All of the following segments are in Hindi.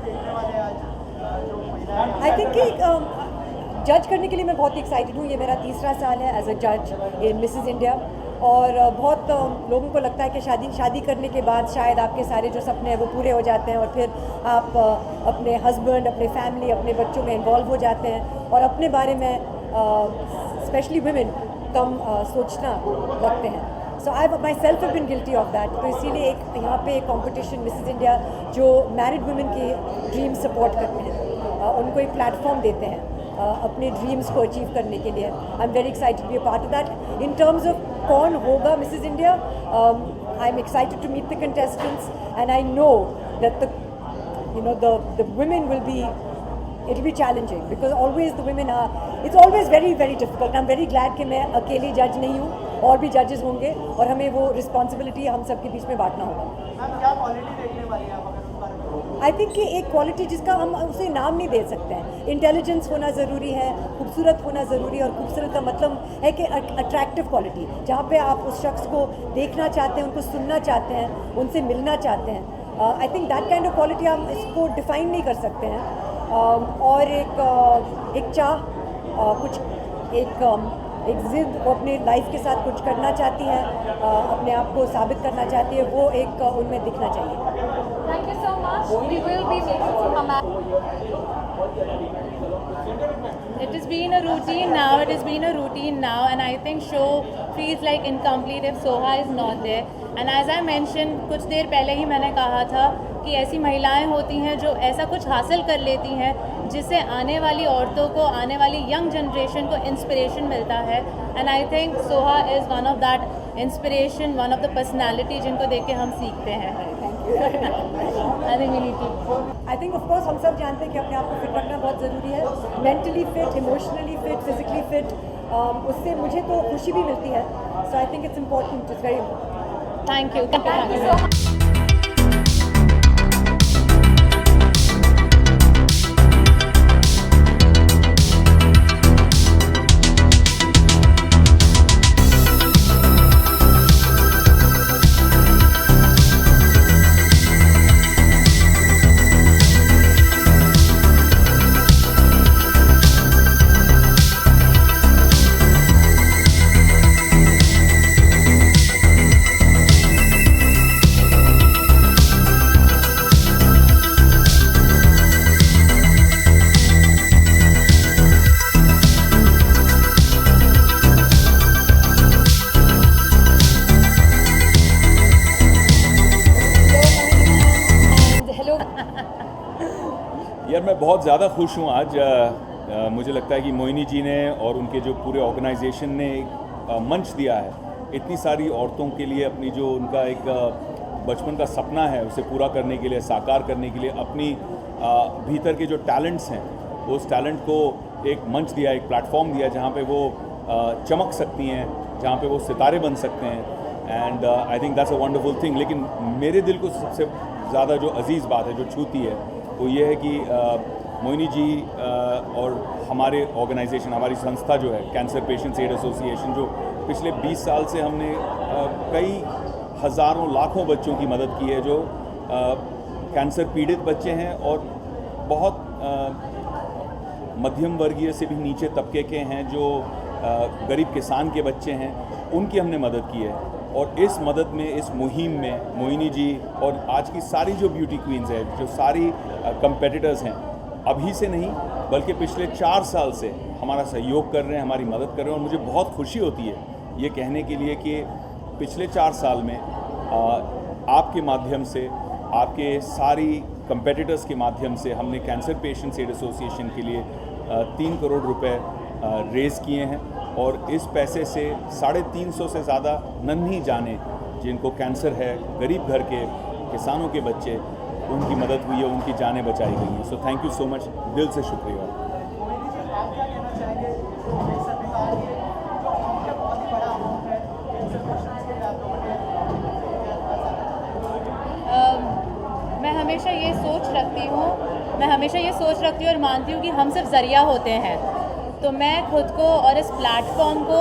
देखने वाले हैं आज जो महिलाएं? आई थिंक कि जज करने के लिए मैं बहुत एक्साइटेड हूँ। ये मेरा तीसरा साल है एज अ जज इन मिसेस इंडिया। और बहुत लोगों को लगता है कि शादी करने के बाद शायद आपके सारे जो सपने हैं वो पूरे हो जाते हैं और फिर आप अपने हस्बैंड, अपने फैमिली, अपने बच्चों में इन्वॉल्व हो जाते हैं और अपने बारे में स्पेशली वुमेन कम सोचना लगते हैं। So I myself have been guilty of that. तो इसीलिए एक यहाँ पे एक कॉम्पिटिशन मिसेस इंडिया जो मैरिड वुमेन की ड्रीम सपोर्ट करते हैं, उनको एक प्लेटफॉर्म देते हैं अपने ड्रीम्स को अचीव करने के लिए। I am very excited to be a part of that. In terms of कौन होगा Mrs India, I am excited to meet the contestants and I know that the women will be, it will be challenging because always the women are, it's always very very difficult. I'm very glad कि मैं अकेली जज नहीं हूँ और भी जजेस होंगे और हमें वो रिस्पॉन्सिबिलिटी हम सबके बीच में बांटना होगा। मैम क्या क्वालिटी देखने वाली हैं आप अगर उस बारे में? आई थिंक कि एक क्वालिटी जिसका हम उसे नाम नहीं दे सकते हैं। इंटेलिजेंस होना ज़रूरी है, खूबसूरत होना ज़रूरी है और खूबसूरत का मतलब है कि अट्रैक्टिव क्वालिटी, जहाँ पे आप उस शख्स को देखना चाहते हैं, उनको सुनना चाहते हैं, उनसे मिलना चाहते हैं। I think that kind of quality हम इसको डिफ़ाइन नहीं कर सकते हैं। और एक चाह, कुछ एक ज़िद, वो अपने लाइफ के साथ कुछ करना चाहती है, अपने आप को साबित करना चाहती है, वो एक उनमें दिखना चाहिए। Thank you so much. We will be making some. It has been a routine now. It has been a routine now, and I think show feels like incomplete if Soha is not there. And as I mentioned, कुछ देर पहले ही मैंने कहा था कि ऐसी महिलाएं होती हैं जो ऐसा कुछ हासिल कर लेती हैं जिससे आने वाली औरतों को, आने वाली यंग जनरेशन को इंस्पिरेशन मिलता है। And I think Soha is one of that inspiration, one of the personality जिनको देख के हम सीखते हैं। I think we need to, I think of course हम सब जानते हैं कि अपने आप को फिट रखना बहुत ज़रूरी है। Mentally fit, emotionally fit, physically fit, उससे मुझे तो खुशी भी मिलती है। So I think it's important, it's very important. Thank you, thank you so much. यार मैं बहुत ज़्यादा खुश हूँ आज। मुझे लगता है कि मोहिनी जी ने और उनके जो पूरे ऑर्गेनाइजेशन ने एक मंच दिया है इतनी सारी औरतों के लिए, अपनी जो उनका एक बचपन का सपना है उसे पूरा करने के लिए, साकार करने के लिए, अपनी भीतर के जो टैलेंट्स हैं उस टैलेंट को एक मंच दिया, एक प्लेटफॉर्म दिया जहाँ पे वो चमक सकती हैं, जहाँ पे वो सितारे बन सकते हैं। And I think that's a wonderful thing. लेकिन मेरे दिल को सबसे ज़्यादा जो अजीज़ बात है, जो छूती है, वो ये है कि मोहिनी जी और हमारे ऑर्गेनाइजेशन, हमारी संस्था जो है कैंसर पेशेंट्स एड एसोसिएशन, जो पिछले 20 साल से हमने कई हज़ारों लाखों बच्चों की मदद की है जो कैंसर पीड़ित बच्चे हैं और बहुत मध्यम वर्गीय से भी नीचे तबके के हैं, जो गरीब किसान के बच्चे हैं, उनकी हमने मदद की है। और इस मदद में, इस मुहिम में मोहिनी जी और आज की सारी जो ब्यूटी क्वीन्स हैं, जो सारी कंपेटिटर्स हैं, अभी से नहीं बल्कि पिछले 4 साल से हमारा सहयोग कर रहे हैं, हमारी मदद कर रहे हैं। और मुझे बहुत खुशी होती है ये कहने के लिए कि पिछले 4 साल में आपके माध्यम से, आपके सारी कंपेटिटर्स के माध्यम से हमने कैंसर पेशेंट्स एड एसोसिएशन के लिए 3 करोड़ रुपए रेज़ किए हैं। और इस पैसे से 350 से ज़्यादा नन्ही जाने जिनको कैंसर है, गरीब घर के किसानों के बच्चे, उनकी मदद हुई है, उनकी जानें बचाई गई हैं। So thank you so much, दिल से शुक्रिया। मोहिनी जी आप क्या कहना चाहेंगे? एक संविधान ये जो अमाउंट है बहुत ही बड़ा अमाउंट है, कैंसर पेशेंट्स के लिए आप लोगों ने मैं हमेशा ये सोच रखती हूँ और मानती हूँ कि हम सिर्फ ज़रिया होते हैं। तो मैं खुद को और इस प्लेटफॉर्म को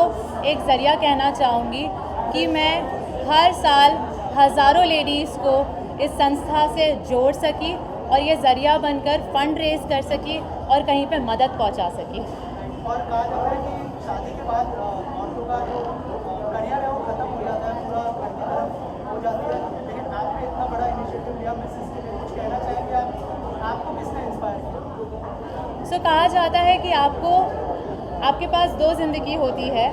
एक ज़रिया कहना चाहूँगी कि मैं हर साल हज़ारों लेडीज़ को इस संस्था से जोड़ सकी और ये ज़रिया बनकर फ़ंड रेज़ कर सकी और कहीं पे मदद पहुंचा सकी। और कहा जाता है कि शादी के बाद औरतों का जो करियर है वो खत्म हो जाता है, पूरा घर की तरफ हो जाती है, लेकिन आपने इतना बड़ा इनिशिएटिव लिया मिसेस के लिए, कुछ कहना चाहेंगे आपको किसने इंस्पायर किया? कहा जाता है कि आपके पास 2 ज़िंदगी होती है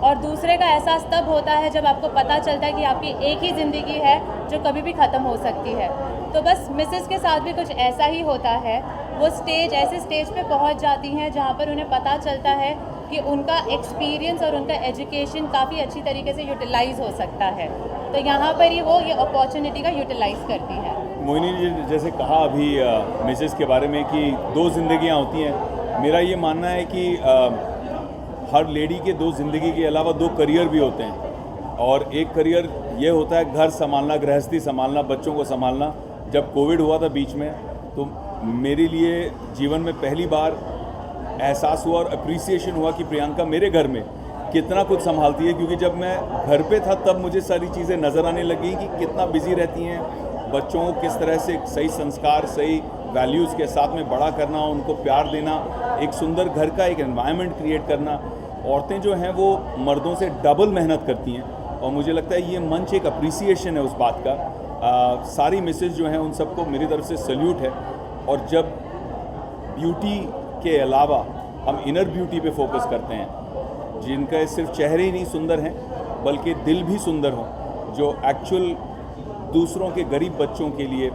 और दूसरे का एहसास तब होता है जब आपको पता चलता है कि आपकी एक ही ज़िंदगी है जो कभी भी ख़त्म हो सकती है। तो बस मिसेस के साथ भी कुछ ऐसा ही होता है। वो ऐसे स्टेज पे पहुंच जाती हैं जहां पर उन्हें पता चलता है कि उनका एक्सपीरियंस और उनका एजुकेशन काफ़ी अच्छी तरीके से यूटिलाइज़ हो सकता है। तो यहाँ पर ही वो ये अपॉर्चुनिटी का यूटिलाइज़ करती है। मोहिनी जी जैसे कहा अभी मिसेस के बारे में कि 2 ज़िंदगियाँ होती हैं, मेरा ये मानना है कि हर लेडी के 2 ज़िंदगी के अलावा 2 करियर भी होते हैं। और एक करियर ये होता है घर संभालना, गृहस्थी संभालना, बच्चों को संभालना। जब कोविड हुआ था बीच में, तो मेरे लिए जीवन में पहली बार एहसास हुआ और अप्रिसिएशन हुआ कि प्रियंका मेरे घर में कितना कुछ संभालती है। क्योंकि जब मैं घर पे था तब मुझे सारी चीज़ें नज़र आने लगी कि कितना बिजी रहती हैं, बच्चों को किस तरह से सही संस्कार, सही वैल्यूज़ के साथ में बड़ा करना, उनको प्यार देना, एक सुंदर घर का एक एनवायरनमेंट क्रिएट करना। औरतें जो हैं वो मर्दों से डबल मेहनत करती हैं और मुझे लगता है ये मंच एक अप्रिसिएशन है उस बात का। सारी मिसेज जो हैं उन सबको मेरी तरफ से सल्यूट है। और जब ब्यूटी के अलावा हम इनर ब्यूटी पे फोकस करते हैं, जिनका सिर्फ चेहरे ही नहीं सुंदर हैं बल्कि दिल भी सुंदर हों, जो एक्चुअल दूसरों के गरीब बच्चों के लिए,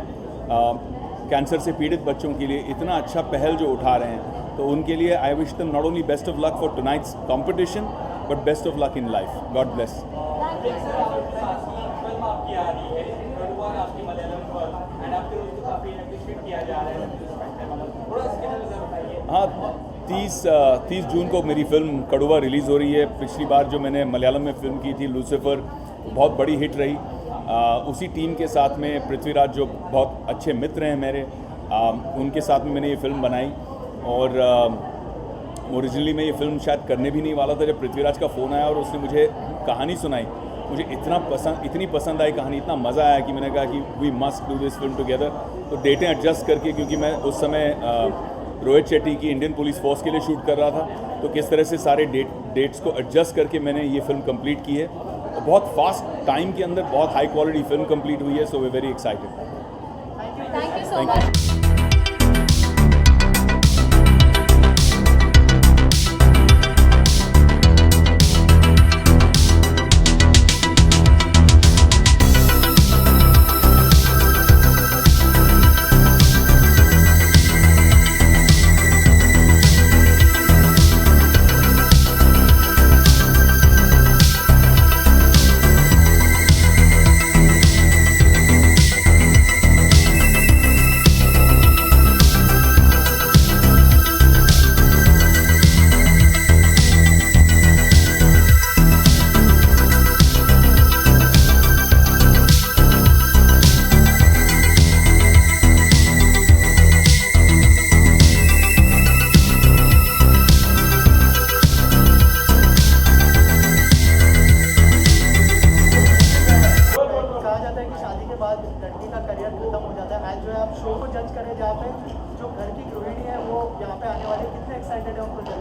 कैंसर से पीड़ित बच्चों के लिए इतना अच्छा पहल जो उठा रहे हैं, तो उनके लिए I wish them not only best of luck for tonight's competition but best of luck in life. God bless. हाँ, 30 जून को मेरी फिल्म कड़वा रिलीज़ हो रही है। पिछली बार जो मैंने मलयालम में फिल्म की थी लूसीफर, बहुत बड़ी हिट रही। उसी टीम के साथ में पृथ्वीराज जो बहुत अच्छे मित्र हैं मेरे, उनके साथ में मैंने ये फ़िल्म बनाई। और ओरिजिनली मैं ये फ़िल्म शायद करने भी नहीं वाला था जब पृथ्वीराज का फ़ोन आया और उसने मुझे कहानी सुनाई। मुझे इतनी पसंद आई कहानी, इतना मज़ा आया कि मैंने कहा कि we must do this film together. तो डेटें एडजस्ट करके, क्योंकि मैं उस समय रोहित शेट्टी की इंडियन पुलिस फोर्स के लिए शूट कर रहा था, तो किस तरह से सारे डेट्स को एडजस्ट करके मैंने ये फिल्म कंप्लीट की है। और बहुत फास्ट टाइम के अंदर बहुत हाई क्वालिटी फिल्म कंप्लीट हुई है। So we very excited. Thank you so much.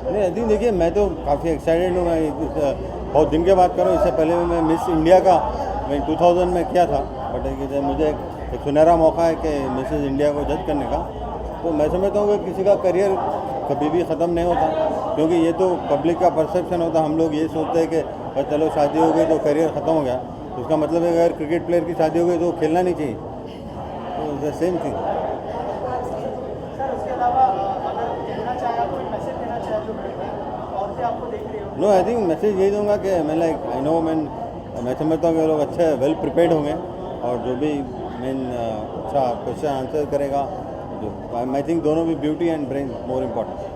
नहीं अभी देखिए, मैं तो काफ़ी एक्साइटेड हूँ। मैं बहुत दिन के बात करूँ, इससे पहले मैं मिस इंडिया का मैं 2000 में किया था, बट मुझे एक सुनहरा मौका है कि मिसेस इंडिया को जज करने का। तो मैं समझता हूँ कि किसी का करियर कभी भी ख़त्म नहीं होता, क्योंकि ये तो पब्लिक का परसेप्शन होता। हम लोग ये सोचते हैं कि बस चलो शादी हो गई तो करियर ख़त्म हो गया। तो उसका मतलब है अगर क्रिकेट प्लेयर की शादी हो गई तो खेलना नहीं चाहिए। तो same thing. No, I think message यही दूंगा कि मैं मैं समझता हूँ कि लोग अच्छे वेल प्रिपेयर्ड होंगे और जो भी अच्छा क्वेश्चन आंसर करेगा, जो आई थिंक दोनों भी beauty and brain more important.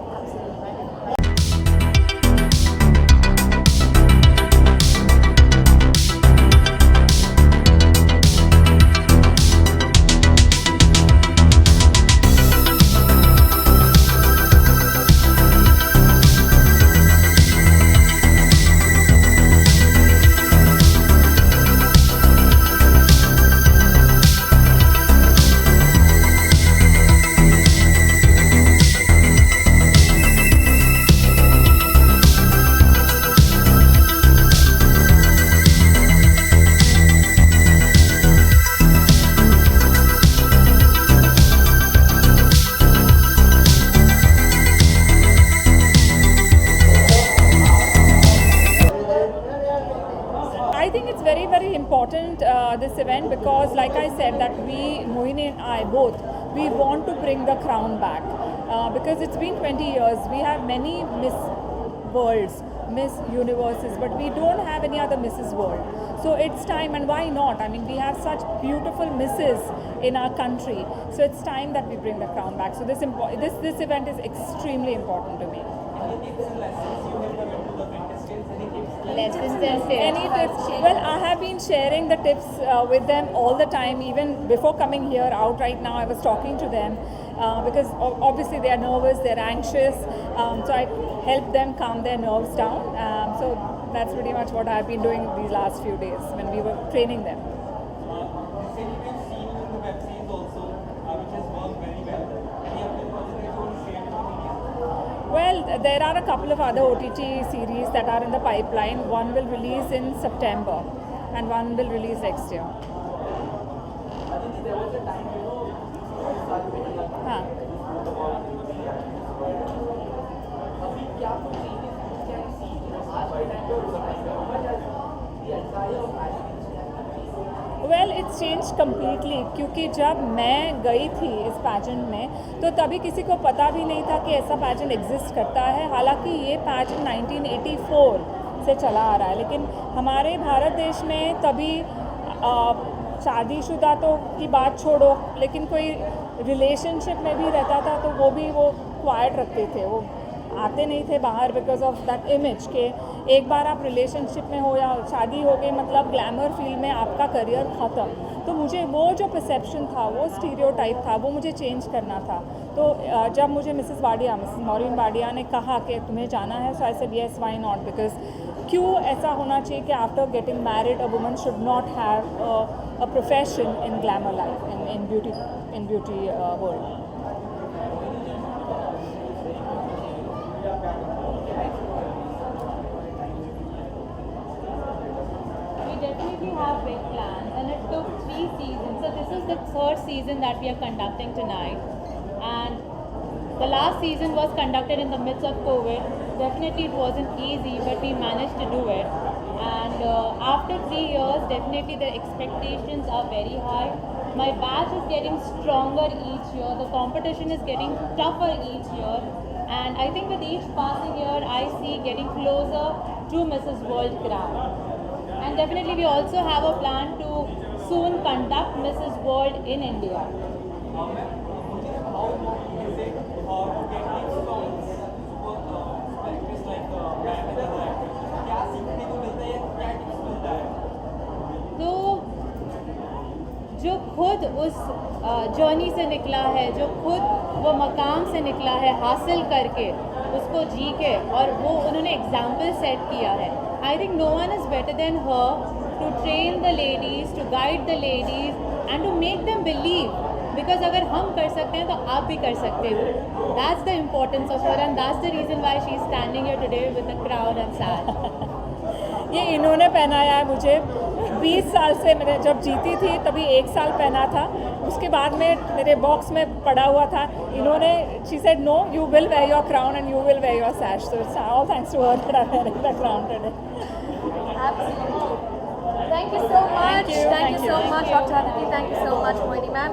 important, this event, because like I said that we, Mohini and I both, we want to bring the crown back. Because it's been 20 years, we have many Miss Worlds, Miss Universes, but we don't have any other Mrs. World. So it's time, and why not? I mean, we have such beautiful misses in our country. So it's time that we bring the crown back. So this event is extremely important to me. Lessons and tips. Any tips? Well, I have been sharing the tips with them all the time. Even before coming here out right now, I was talking to them because obviously they are nervous, they're anxious. So I help them calm their nerves down. So that's pretty much what I've been doing these last few days when we were training them. Well, there are a couple of other OTT series that are in the pipeline. One will release in September and one will release next year. हाँ. Well, it's changed completely, क्योंकि जब मैं गई थी इस पैजेंट में तो तभी किसी को पता भी नहीं था कि ऐसा पैजेंट एग्जिस्ट करता है. हालांकि ये पैजेंट 1984 से चला आ रहा है, लेकिन हमारे भारत देश में तभी शादीशुदा तो की बात छोड़ो, लेकिन कोई रिलेशनशिप में भी रहता था तो वो भी वो क्वाइट रखते थे, वो आते नहीं थे बाहर बिकॉज ऑफ दैट इमेज के एक बार आप रिलेशनशिप में हो या शादी हो गई मतलब ग्लैमर फील्ड में आपका करियर ख़त्म. तो मुझे वो जो परसेप्शन था, वो स्टीरियोटाइप था, वो मुझे चेंज करना था. तो जब मुझे मिसेस मॉरिन वाडिया ने कहा कि तुम्हें जाना है, so I said yes, why not, because क्यों ऐसा होना चाहिए कि after getting married a woman should not have a profession in glamour life, in beauty world. Definitely have big plans, and it took 3 seasons. So this is the 3rd season that we are conducting tonight, and the last season was conducted in the midst of COVID. Definitely it wasn't easy, but we managed to do it. And after 3 years, definitely the expectations are very high. My batch is getting stronger each year. The competition is getting tougher each year, and I think with each passing year, I see getting closer to Mrs. World crown. And definitely we also have a plan to soon conduct Mrs. World in India. तो जो खुद उस जर्नी से निकला है, जो खुद वो मकाम से निकला है हासिल करके, उसको जी के, और वो उन्होंने एग्जाम्पल सेट किया है. I think no one is better than her to train the ladies, to guide the ladies and to make them believe. Because अगर हम कर सकते हैं तो आप भी कर सकते हो. That's the importance of her, and that's the reason why she is standing here today with the crown and sash. ये इन्होंने पहनाया है मुझे. 20 साल से मैंने जब जीती थी तभी 1 साल पहना था, उसके बाद में मेरे बॉक्स में पड़ा हुआ था. इन्होंने she said no, you will wear your crown and you will wear your sash. So it's all thanks to her that I wear the crown today. Thank you so much. Thank you so so much, Dr. Aditi. Thank you so much, Mohini ma'am.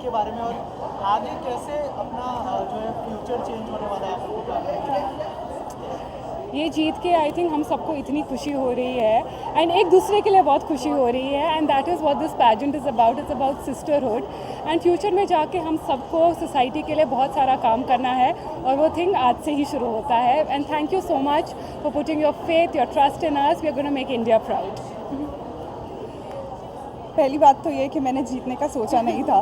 जीत के बारे में और आगे कैसे अपना जो है फ्यूचर चेंज होने वाला है आप लोगों का। ये जीत के आई थिंक हम सबको इतनी खुशी हो रही है एंड एक दूसरे के लिए बहुत खुशी हो रही है and that is what this pageant is about. It's about sisterhood and future में जाके हम सबको सोसाइटी के लिए बहुत सारा काम करना है और वो थिंग आज से ही शुरू होता है। And thank you so much for putting your faith, your trust in us. We are gonna make India proud. पहली बात तो ये कि मैंने जीतने का सोचा नहीं था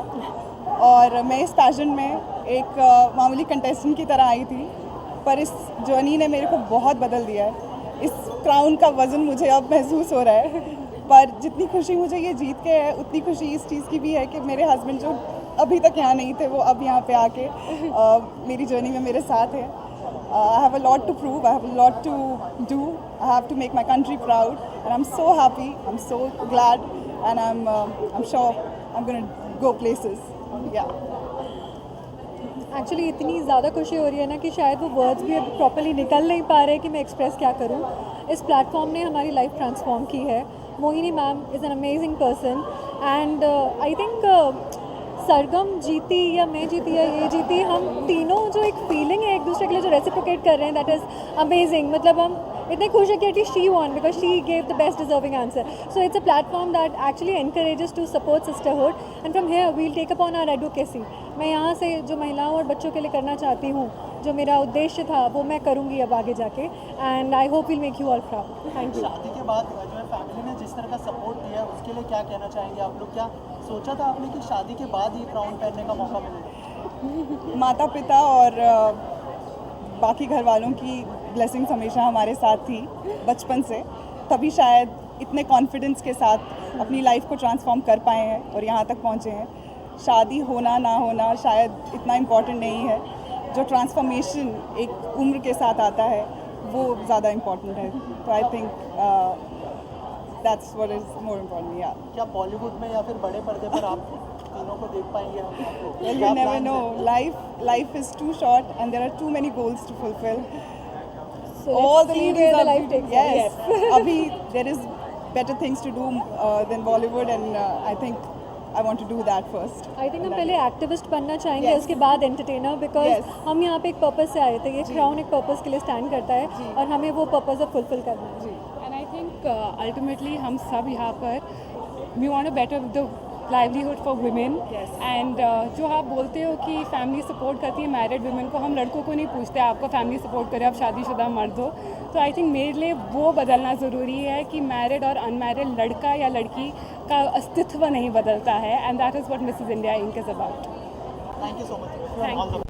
और मैं इस पैजेंट में एक मामूली कंटेस्टेंट की तरह आई थी, पर इस जर्नी ने मेरे को बहुत बदल दिया है। इस क्राउन का वज़न मुझे अब महसूस हो रहा है, पर जितनी खुशी मुझे ये जीत के है उतनी खुशी इस चीज़ की भी है कि मेरे हस्बैंड जो अभी तक यहाँ नहीं थे वो अब यहाँ पे आके मेरी जर्नी में मेरे साथ है। I have a lot to prove, I have a lot to do, I have to make my country proud and I'm so happy, I'm so glad and I'm sure I'm going to go places. Yeah. Actually इतनी ज़्यादा खुशी हो रही है ना कि शायद वो वर्ड्स भी अब प्रॉपर्ली निकल नहीं पा रहे कि मैं एक्सप्रेस क्या करूँ। इस प्लेटफॉर्म ने हमारी लाइफ ट्रांसफॉर्म की है। Mohini ma'am is an amazing person and I think Sargam जीती या मैं जीती या ये जीती, हम तीनों जो एक फीलिंग है एक दूसरे के लिए जो रेसिप्रोकेट कर रहे हैं, दैट इज़ अमेजिंग। मतलब हम इतने खुश है कि at least she won because she gave the best deserving answer. So it's a platform that actually encourages to support sisterhood and from here we'll take upon our advocacy. मैं यहाँ से जो महिलाओं और बच्चों के लिए करना चाहती हूँ, जो मेरा उद्देश्य था, वो मैं करूँगी अब आगे जाके and I hope will make you all proud. Thank you. शादी के बाद जो है फैमिली ने जिस तरह का सपोर्ट दिया है उसके लिए क्या कहना चाहेंगे आप लोग? क्या सोचा था आपने कि शादी के बाद ये क्राउन पहनने का मौका मिलेगा? माता पिता और बाकी घर वालों की ब्लेसिंग्स हमेशा हमारे साथ थी बचपन से, तभी शायद इतने कॉन्फिडेंस के साथ अपनी लाइफ को ट्रांसफॉर्म कर पाए हैं और यहाँ तक पहुँचे हैं। शादी होना ना होना शायद इतना इम्पॉर्टेंट नहीं है, जो ट्रांसफॉर्मेशन एक उम्र के साथ आता है वो ज़्यादा इम्पॉर्टेंट है। तो I think that's what is more important. या क्या बॉलीवुड में या फिर बड़े पर्दे पर आप तीनों को देख पाएंगे हम? Well, you never know. Life is too short, and there are too many goals to fulfill. So All let's the see ladies where the are life takes us. yes. Abhi there is better things to do than Bollywood, and I think I want to do that first. I think हम पहले एक्टिविस्ट बनना चाहेंगे, Yes. उसके बाद एंटरटेनर, बिकॉज Yes. हम यहाँ पे एक पर्पस से आए थे। ये क्राउन एक पर्पस के लिए स्टैंड करता है और हमें वो पर्पस अब फुलफिल करना है। एंड आई थिंक अल्टीमेटली हम सब यहाँ पर we want to better the livelihood for women and जो आप बोलते हो कि फैमिली सपोर्ट करती है मैरिड वुमेन को, हम लड़कों को नहीं पूछते आपका फैमिली सपोर्ट करे, आप शादीशुदा मर्द हो। तो आई थिंक मेरे लिए वो बदलना ज़रूरी है कि मैरिड और अनमैरिड लड़का या लड़की का अस्तित्व नहीं बदलता है and that is what Mrs India Inc is about. Thank you so much. Thank you.